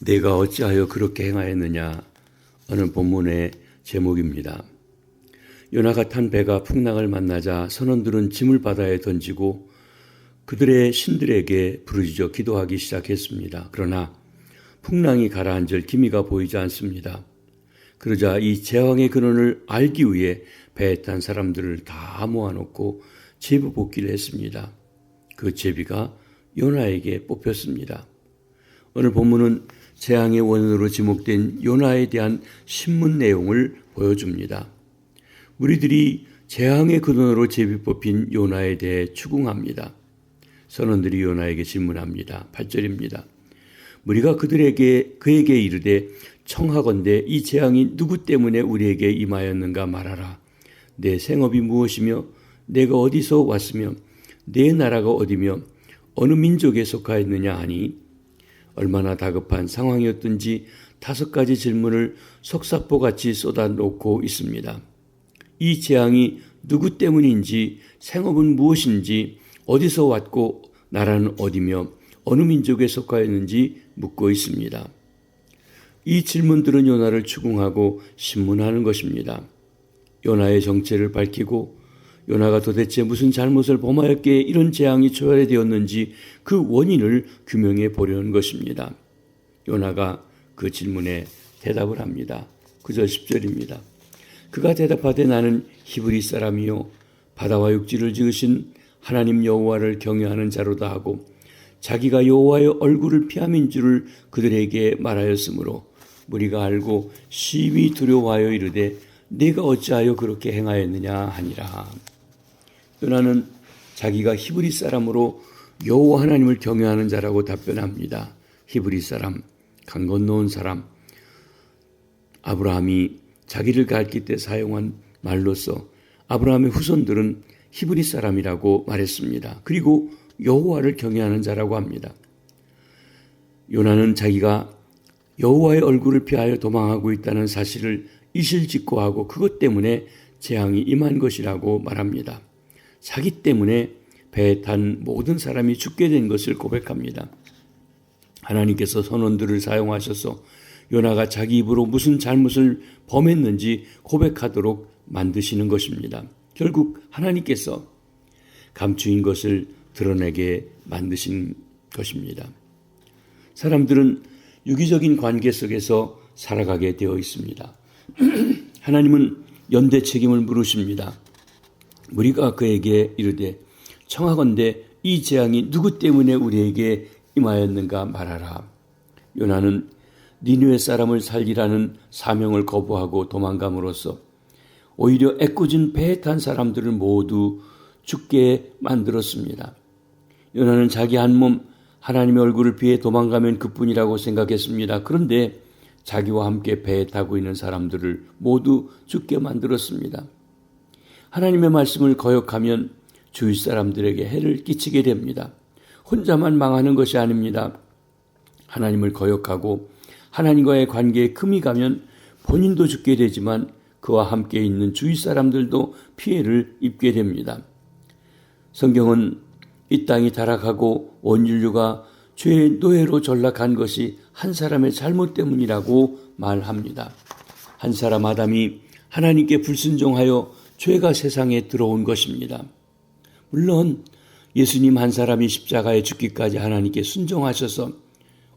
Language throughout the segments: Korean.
내가 어찌하여 그렇게 행하였느냐. 오늘 본문의 제목입니다. 요나가 탄 배가 풍랑을 만나자 선원들은 짐을 바다에 던지고 그들의 신들에게 부르짖어 기도하기 시작했습니다. 그러나 풍랑이 가라앉을 기미가 보이지 않습니다. 그러자 이 재앙의 근원을 알기 위해 배에 탄 사람들을 다 모아놓고 제비 뽑기를 했습니다. 그 제비가 요나에게 뽑혔습니다. 오늘 본문은 재앙의 원인으로 지목된 요나에 대한 신문 내용을 보여줍니다. 무리들이 재앙의 근원으로 제비 뽑힌 요나에 대해 추궁합니다. 선원들이 요나에게 질문합니다. 8절입니다. 무리가 그에게 이르되 청하건대 이 재앙이 누구 때문에 우리에게 임하였는가 말하라. 내 생업이 무엇이며 내가 어디서 왔으며 내 나라가 어디며 어느 민족에 속하였느냐 하니 얼마나 다급한 상황이었든지 5가지 질문을 속사포같이 쏟아놓고 있습니다. 이 재앙이 누구 때문인지, 생업은 무엇인지, 어디서 왔고 나라는 어디며 어느 민족에 속하였는지 묻고 있습니다. 이 질문들은 요나를 추궁하고 신문하는 것입니다. 요나의 정체를 밝히고 요나가 도대체 무슨 잘못을 범하였기에 이런 재앙이 초래되었는지 그 원인을 규명해 보려는 것입니다. 요나가 그 질문에 대답을 합니다. 9절 10절입니다. 그가 대답하되 나는 히브리 사람이요 바다와 육지를 지으신 하나님 여호와를 경외하는 자로다 하고 자기가 여호와의 얼굴을 피함인 줄을 그들에게 말하였으므로 무리가 알고 심히 두려워하여 이르되 내가 어찌하여 그렇게 행하였느냐 하니라. 요나는 자기가 히브리 사람으로 여호와 하나님을 경외하는 자라고 답변합니다. 히브리 사람, 강 건너온 사람. 아브라함이 자기를 가르칠 때 사용한 말로서 아브라함의 후손들은 히브리 사람이라고 말했습니다. 그리고 여호와를 경외하는 자라고 합니다. 요나는 자기가 여호와의 얼굴을 피하여 도망하고 있다는 사실을 이실직고하고 그것 때문에 재앙이 임한 것이라고 말합니다. 자기 때문에 배에 탄 모든 사람이 죽게 된 것을 고백합니다. 하나님께서 선원들을 사용하셔서 요나가 자기 입으로 무슨 잘못을 범했는지 고백하도록 만드시는 것입니다. 결국 하나님께서 감추인 것을 드러내게 만드신 것입니다. 사람들은 유기적인 관계 속에서 살아가게 되어 있습니다. 하나님은 연대 책임을 물으십니다. 무리가 그에게 이르되 청하건대 이 재앙이 누구 때문에 우리에게 임하였는가 말하라. 요나는 니느웨 사람을 살리라는 사명을 거부하고 도망감으로써 오히려 애꿎은 배에 탄 사람들을 모두 죽게 만들었습니다. 요나는 자기 한 몸 하나님의 얼굴을 피해 도망가면 그뿐이라고 생각했습니다. 그런데 자기와 함께 배에 타고 있는 사람들을 모두 죽게 만들었습니다. 하나님의 말씀을 거역하면 주위 사람들에게 해를 끼치게 됩니다. 혼자만 망하는 것이 아닙니다. 하나님을 거역하고 하나님과의 관계에 금이 가면 본인도 죽게 되지만 그와 함께 있는 주위 사람들도 피해를 입게 됩니다. 성경은 이 땅이 타락하고 온 인류가 죄의 노예로 전락한 것이 한 사람의 잘못 때문이라고 말합니다. 한 사람 아담이 하나님께 불순종하여 죄가 세상에 들어온 것입니다. 물론 예수님 한 사람이 십자가에 죽기까지 하나님께 순종하셔서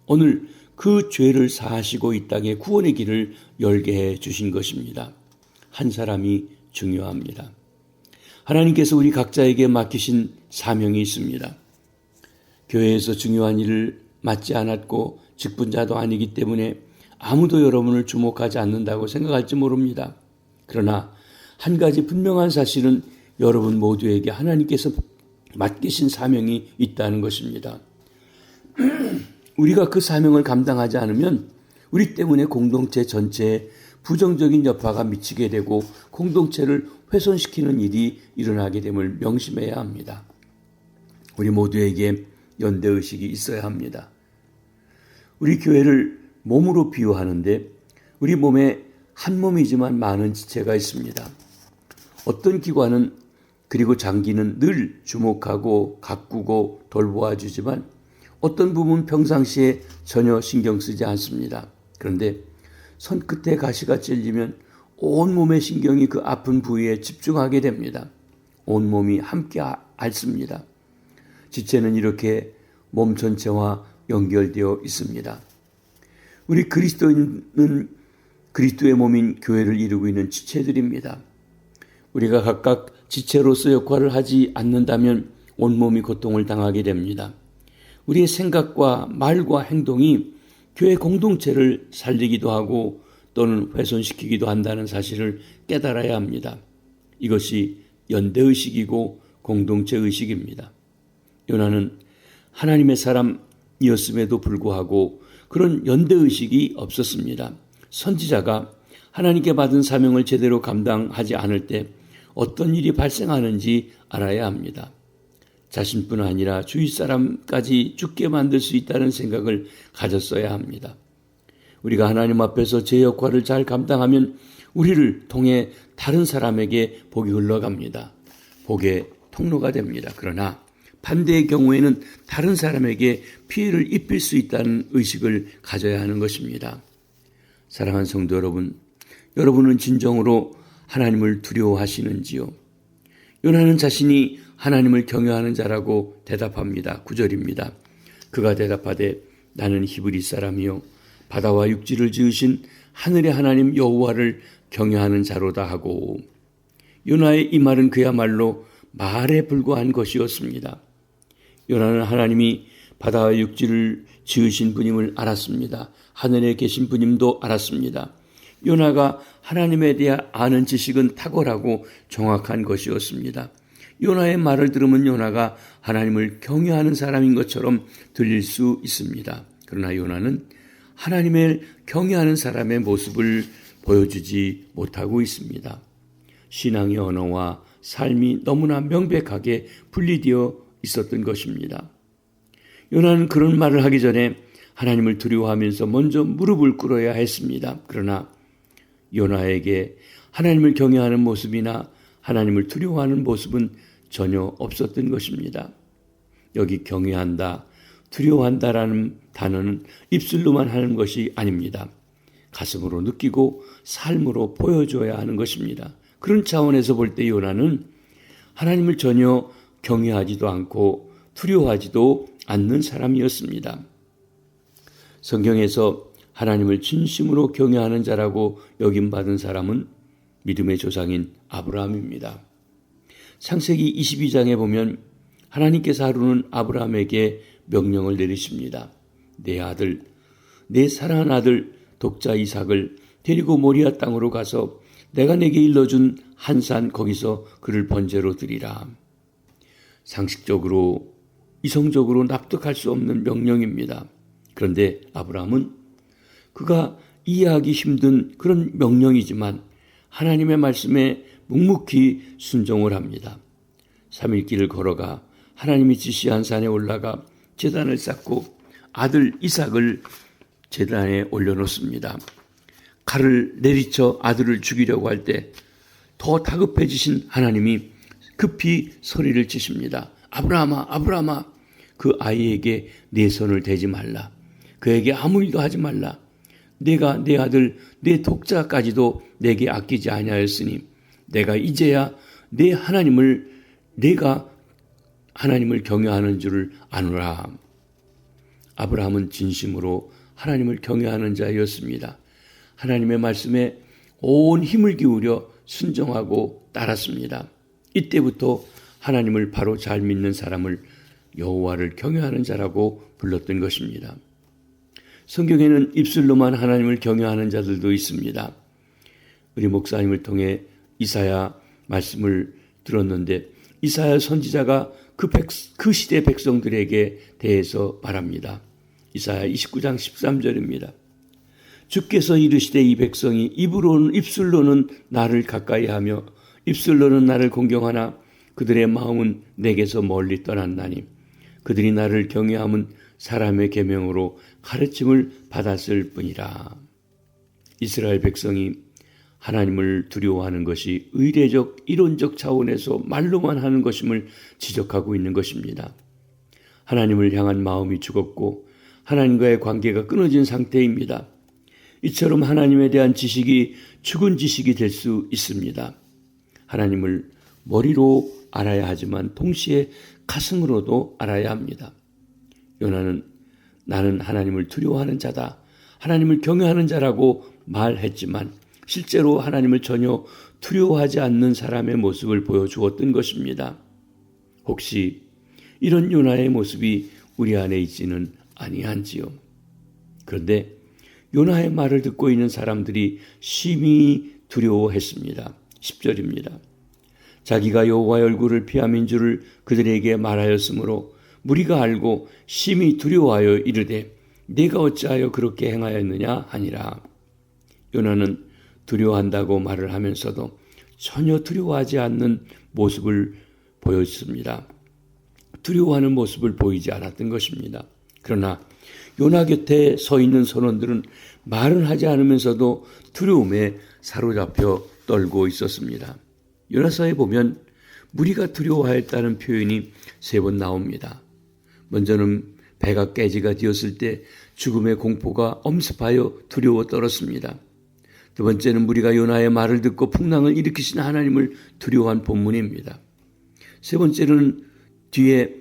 오늘 그 죄를 사하시고 이 땅에 구원의 길을 열게 해 주신 것입니다. 한 사람이 중요합니다. 하나님께서 우리 각자에게 맡기신 사명이 있습니다. 교회에서 중요한 일을 맡지 않았고 직분자도 아니기 때문에 아무도 여러분을 주목하지 않는다고 생각할지 모릅니다. 그러나 한 가지 분명한 사실은 여러분 모두에게 하나님께서 맡기신 사명이 있다는 것입니다. 우리가 그 사명을 감당하지 않으면 우리 때문에 공동체 전체에 부정적인 여파가 미치게 되고 공동체를 훼손시키는 일이 일어나게 됨을 명심해야 합니다. 우리 모두에게 연대의식이 있어야 합니다. 우리 교회를 몸으로 비유하는데 우리 몸에 한 몸이지만 많은 지체가 있습니다. 어떤 기관은 그리고 장기는 늘 주목하고 가꾸고 돌보아 주지만 어떤 부분 평상시에 전혀 신경 쓰지 않습니다. 그런데 손끝에 가시가 찔리면 온몸의 신경이 그 아픈 부위에 집중하게 됩니다. 온몸이 함께 앓습니다. 지체는 이렇게 몸 전체와 연결되어 있습니다. 우리 그리스도인은 그리스도의 몸인 교회를 이루고 있는 지체들입니다. 우리가 각각 지체로서 역할을 하지 않는다면 온몸이 고통을 당하게 됩니다. 우리의 생각과 말과 행동이 교회 공동체를 살리기도 하고 또는 훼손시키기도 한다는 사실을 깨달아야 합니다. 이것이 연대의식이고 공동체의식입니다. 요나는 하나님의 사람이었음에도 불구하고 그런 연대의식이 없었습니다. 선지자가 하나님께 받은 사명을 제대로 감당하지 않을 때 어떤 일이 발생하는지 알아야 합니다. 자신뿐 아니라 주위 사람까지 죽게 만들 수 있다는 생각을 가졌어야 합니다. 우리가 하나님 앞에서 제 역할을 잘 감당하면 우리를 통해 다른 사람에게 복이 흘러갑니다. 복의 통로가 됩니다. 그러나 반대의 경우에는 다른 사람에게 피해를 입힐 수 있다는 의식을 가져야 하는 것입니다. 사랑하는 성도 여러분, 여러분은 진정으로 하나님을 두려워하시는지요? 요나는 자신이 하나님을 경외하는 자라고 대답합니다. 9절입니다. 그가 대답하되 나는 히브리 사람이요 바다와 육지를 지으신 하늘의 하나님 여호와를 경외하는 자로다 하고, 요나의 이 말은 그야말로 말에 불과한 것이었습니다. 요나는 하나님이 바다와 육지를 지으신 분임을 알았습니다. 하늘에 계신 분임도 알았습니다. 요나가 하나님에 대해 아는 지식은 탁월하고 정확한 것이었습니다. 요나의 말을 들으면 요나가 하나님을 경외하는 사람인 것처럼 들릴 수 있습니다. 그러나 요나는 하나님을 경외하는 사람의 모습을 보여주지 못하고 있습니다. 신앙의 언어와 삶이 너무나 명백하게 분리되어 있었던 것입니다. 요나는 그런 말을 하기 전에 하나님을 두려워하면서 먼저 무릎을 꿇어야 했습니다. 그러나 요나에게 하나님을 경외하는 모습이나 하나님을 두려워하는 모습은 전혀 없었던 것입니다. 여기 경외한다, 두려워한다라는 단어는 입술로만 하는 것이 아닙니다. 가슴으로 느끼고 삶으로 보여줘야 하는 것입니다. 그런 차원에서 볼 때 요나는 하나님을 전혀 경외하지도 않고 두려워하지도 않는 사람이었습니다. 성경에서 하나님을 진심으로 경외하는 자라고 여김받은 사람은 믿음의 조상인 아브라함입니다. 창세기 22장에 보면 하나님께서 하루는 아브라함에게 명령을 내리십니다. 내 아들, 내 사랑하는 아들 독자 이삭을 데리고 모리아 땅으로 가서 내가 내게 일러준 한 산 거기서 그를 번제로 드리라. 상식적으로 이성적으로 납득할 수 없는 명령입니다. 그런데 아브라함은 그가 이해하기 힘든 그런 명령이지만 하나님의 말씀에 묵묵히 순종을 합니다. 3일 길을 걸어가 하나님이 지시한 산에 올라가 제단을 쌓고 아들 이삭을 제단에 올려놓습니다. 칼을 내리쳐 아들을 죽이려고 할 때 더 다급해지신 하나님이 급히 소리를 치십니다. 아브라함아, 아브라함아, 그 아이에게 내 손을 대지 말라. 그에게 아무 일도 하지 말라. 내가 내 아들, 내 독자까지도 내게 아끼지 아니하였으니 내가 이제야 내가 하나님을 경외하는 줄을 아노라. 아브라함은 진심으로 하나님을 경외하는 자였습니다. 하나님의 말씀에 온 힘을 기울여 순종하고 따랐습니다. 이때부터 하나님을 바로 잘 믿는 사람을 여호와를 경외하는 자라고 불렀던 것입니다. 성경에는 입술로만 하나님을 경외하는 자들도 있습니다. 우리 목사님을 통해 이사야 말씀을 들었는데 이사야 선지자가 그 시대 백성들에게 대해서 말합니다. 이사야 29장 13절입니다. 주께서 이르시되 이 백성이 입술로는 나를 가까이하며 입술로는 나를 공경하나 그들의 마음은 내게서 멀리 떠났나니 그들이 나를 경외함은 사람의 계명으로 가르침을 받았을 뿐이라. 이스라엘 백성이 하나님을 두려워하는 것이 의례적 이론적 차원에서 말로만 하는 것임을 지적하고 있는 것입니다. 하나님을 향한 마음이 죽었고 하나님과의 관계가 끊어진 상태입니다. 이처럼 하나님에 대한 지식이 죽은 지식이 될 수 있습니다. 하나님을 머리로 알아야 하지만 동시에 가슴으로도 알아야 합니다. 요나는 나는 하나님을 두려워하는 자다, 하나님을 경외하는 자라고 말했지만 실제로 하나님을 전혀 두려워하지 않는 사람의 모습을 보여주었던 것입니다. 혹시 이런 요나의 모습이 우리 안에 있지는 아니한지요? 그런데 요나의 말을 듣고 있는 사람들이 심히 두려워했습니다. 10절입니다. 자기가 여호와의 얼굴을 피함인 줄을 그들에게 말하였으므로 무리가 알고 심히 두려워하여 이르되 네가 어찌하여 그렇게 행하였느냐 하니라. 요나는 두려워한다고 말을 하면서도 전혀 두려워하지 않는 모습을 보였습니다. 두려워하는 모습을 보이지 않았던 것입니다. 그러나 요나 곁에 서 있는 선원들은 말은 하지 않으면서도 두려움에 사로잡혀 떨고 있었습니다. 요나서에 보면 무리가 두려워하였다는 표현이 3번 나옵니다. 먼저는 배가 깨지가 되었을 때 죽음의 공포가 엄습하여 두려워 떨었습니다. 두 번째는 무리가 요나의 말을 듣고 풍랑을 일으키신 하나님을 두려워한 본문입니다. 세 번째는 뒤에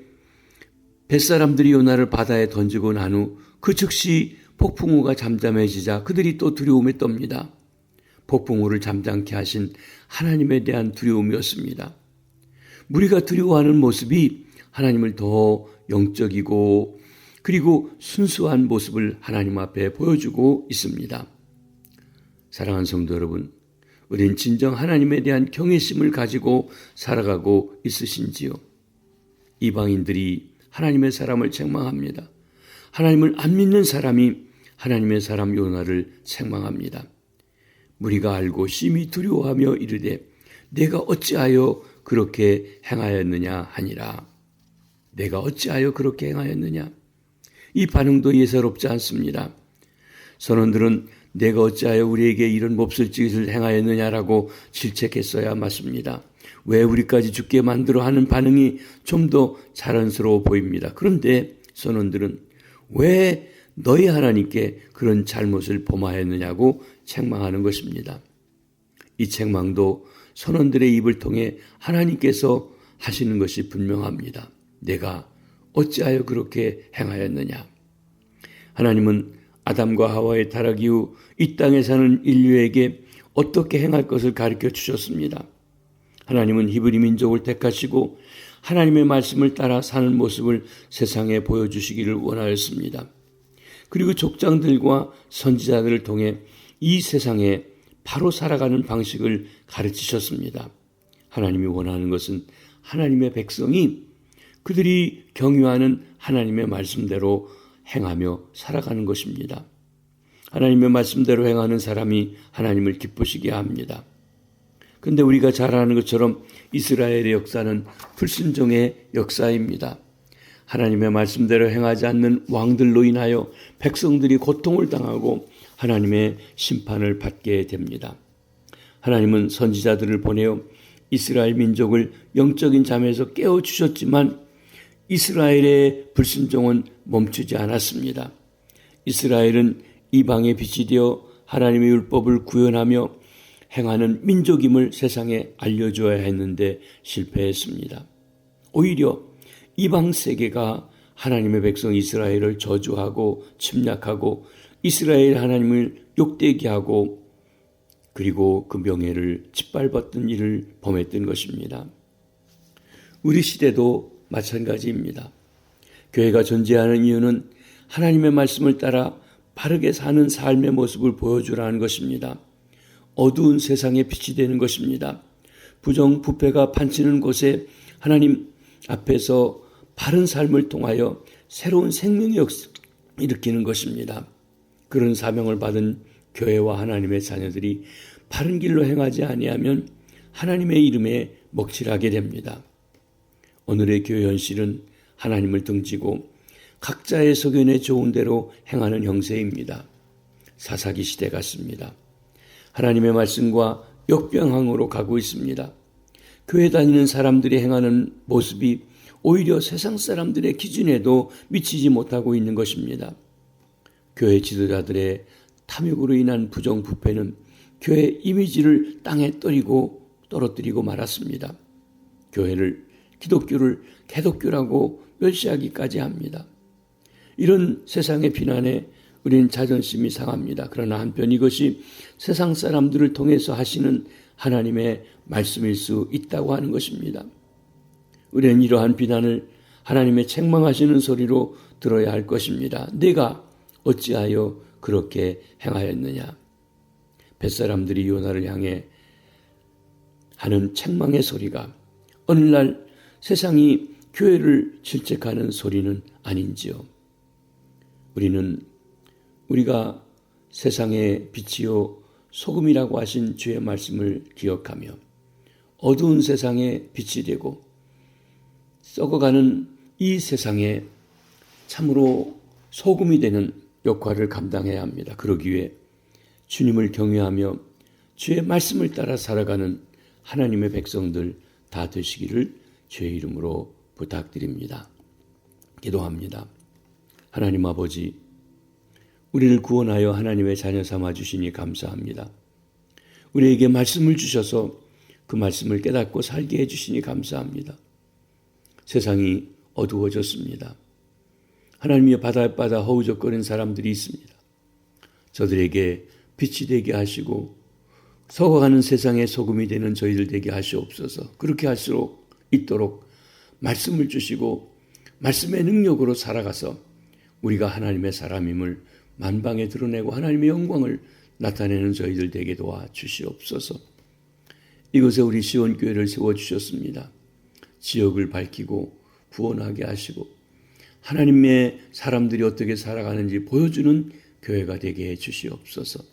뱃사람들이 요나를 바다에 던지고 난 후 그 즉시 폭풍우가 잠잠해지자 그들이 또 두려움에 떱니다. 폭풍우를 잠잠케 하신 하나님에 대한 두려움이었습니다. 무리가 두려워하는 모습이 하나님을 더 영적이고 그리고 순수한 모습을 하나님 앞에 보여주고 있습니다. 사랑하는 성도 여러분, 우린 진정 하나님에 대한 경외심을 가지고 살아가고 있으신지요? 이방인들이 하나님의 사람을 책망합니다. 하나님을 안 믿는 사람이 하나님의 사람 요나를 책망합니다. 무리가 알고 심히 두려워하며 이르되 내가 어찌하여 그렇게 행하였느냐 하니라. 내가 어찌하여 그렇게 행하였느냐? 이 반응도 예사롭지 않습니다. 선원들은 내가 어찌하여 우리에게 이런 몹쓸 짓을 행하였느냐라고 질책했어야 맞습니다. 왜 우리까지 죽게 만들어 하는 반응이 좀 더 자연스러워 보입니다. 그런데 선원들은 왜 너희 하나님께 그런 잘못을 범하였느냐고 책망하는 것입니다. 이 책망도 선원들의 입을 통해 하나님께서 하시는 것이 분명합니다. 내가 어찌하여 그렇게 행하였느냐? 하나님은 아담과 하와의 타락 이후 이 땅에 사는 인류에게 어떻게 행할 것을 가르쳐 주셨습니다. 하나님은 히브리 민족을 택하시고 하나님의 말씀을 따라 사는 모습을 세상에 보여주시기를 원하였습니다. 그리고 족장들과 선지자들을 통해 이 세상에 바로 살아가는 방식을 가르치셨습니다. 하나님이 원하는 것은 하나님의 백성이 그들이 경유하는 하나님의 말씀대로 행하며 살아가는 것입니다. 하나님의 말씀대로 행하는 사람이 하나님을 기쁘시게 합니다. 그런데 우리가 잘 아는 것처럼 이스라엘의 역사는 불순종의 역사입니다. 하나님의 말씀대로 행하지 않는 왕들로 인하여 백성들이 고통을 당하고 하나님의 심판을 받게 됩니다. 하나님은 선지자들을 보내어 이스라엘 민족을 영적인 잠에서 깨워주셨지만 이스라엘의 불순종은 멈추지 않았습니다. 이스라엘은 이방의 빛이 되어 하나님의 율법을 구현하며 행하는 민족임을 세상에 알려줘야 했는데 실패했습니다. 오히려 이방 세계가 하나님의 백성 이스라엘을 저주하고 침략하고 이스라엘 하나님을 욕되게 하고 그리고 그 명예를 짓밟았던 일을 범했던 것입니다. 우리 시대도 마찬가지입니다. 교회가 존재하는 이유는 하나님의 말씀을 따라 바르게 사는 삶의 모습을 보여주라는 것입니다. 어두운 세상에 빛이 되는 것입니다. 부정부패가 판치는 곳에 하나님 앞에서 바른 삶을 통하여 새로운 생명의 역사를 일으키는 것입니다. 그런 사명을 받은 교회와 하나님의 자녀들이 바른 길로 행하지 아니하면 하나님의 이름에 먹칠하게 됩니다. 오늘의 교회 현실은 하나님을 등지고 각자의 소견에 좋은 대로 행하는 형세입니다. 사사기 시대 같습니다. 하나님의 말씀과 역병항으로 가고 있습니다. 교회 다니는 사람들이 행하는 모습이 오히려 세상 사람들의 기준에도 미치지 못하고 있는 것입니다. 교회 지도자들의 탐욕으로 인한 부정부패는 교회 이미지를 땅에 떨어뜨리고 말았습니다. 교회를, 기독교를 개독교라고 멸시하기까지 합니다. 이런 세상의 비난에 우리는 자존심이 상합니다. 그러나 한편 이것이 세상 사람들을 통해서 하시는 하나님의 말씀일 수 있다고 하는 것입니다. 우리는 이러한 비난을 하나님의 책망하시는 소리로 들어야 할 것입니다. 내가 어찌하여 그렇게 행하였느냐. 벳사람들이 요나를 향해 하는 책망의 소리가 오늘날 세상이 교회를 질책하는 소리는 아닌지요. 우리가 세상의 빛이요 소금이라고 하신 주의 말씀을 기억하며 어두운 세상에 빛이 되고 썩어가는 이 세상에 참으로 소금이 되는 역할을 감당해야 합니다. 그러기 위해 주님을 경외하며 주의 말씀을 따라 살아가는 하나님의 백성들 다 되시기를 주의 이름으로 부탁드립니다. 기도합니다. 하나님 아버지, 우리를 구원하여 하나님의 자녀 삼아 주시니 감사합니다. 우리에게 말씀을 주셔서 그 말씀을 깨닫고 살게 해주시니 감사합니다. 세상이 어두워졌습니다. 하나님의 바다바다 허우적거리는 사람들이 있습니다. 저들에게 빛이 되게 하시고 썩어가는 세상의 소금이 되는 저희들 되게 하시옵소서. 그렇게 할수록 있도록 말씀을 주시고 말씀의 능력으로 살아가서 우리가 하나님의 사람임을 만방에 드러내고 하나님의 영광을 나타내는 저희들 되게 도와주시옵소서. 이곳에 우리 시온교회를 세워주셨습니다. 지역을 밝히고 구원하게 하시고 하나님의 사람들이 어떻게 살아가는지 보여주는 교회가 되게 해주시옵소서.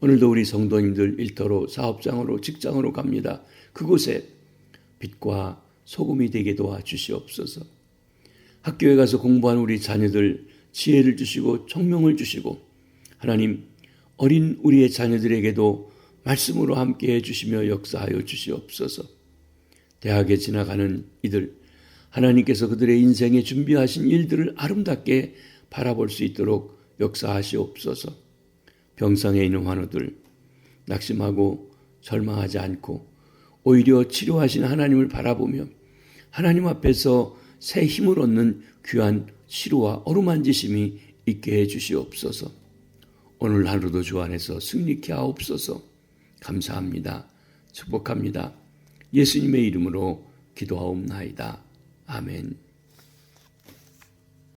오늘도 우리 성도님들 일터로 사업장으로 직장으로 갑니다. 그곳에 빛과 소금이 되게 도와주시옵소서. 학교에 가서 공부한 우리 자녀들 지혜를 주시고 총명을 주시고 하나님 어린 우리의 자녀들에게도 말씀으로 함께해 주시며 역사하여 주시옵소서. 대학에 지나가는 이들 하나님께서 그들의 인생에 준비하신 일들을 아름답게 바라볼 수 있도록 역사하시옵소서. 병상에 있는 환우들 낙심하고 절망하지 않고 오히려 치료하신 하나님을 바라보며 하나님 앞에서 새 힘을 얻는 귀한 치료와 어루만지심이 있게 해주시옵소서. 오늘 하루도 주 안에서 승리케 하옵소서. 감사합니다. 축복합니다. 예수님의 이름으로 기도하옵나이다. 아멘.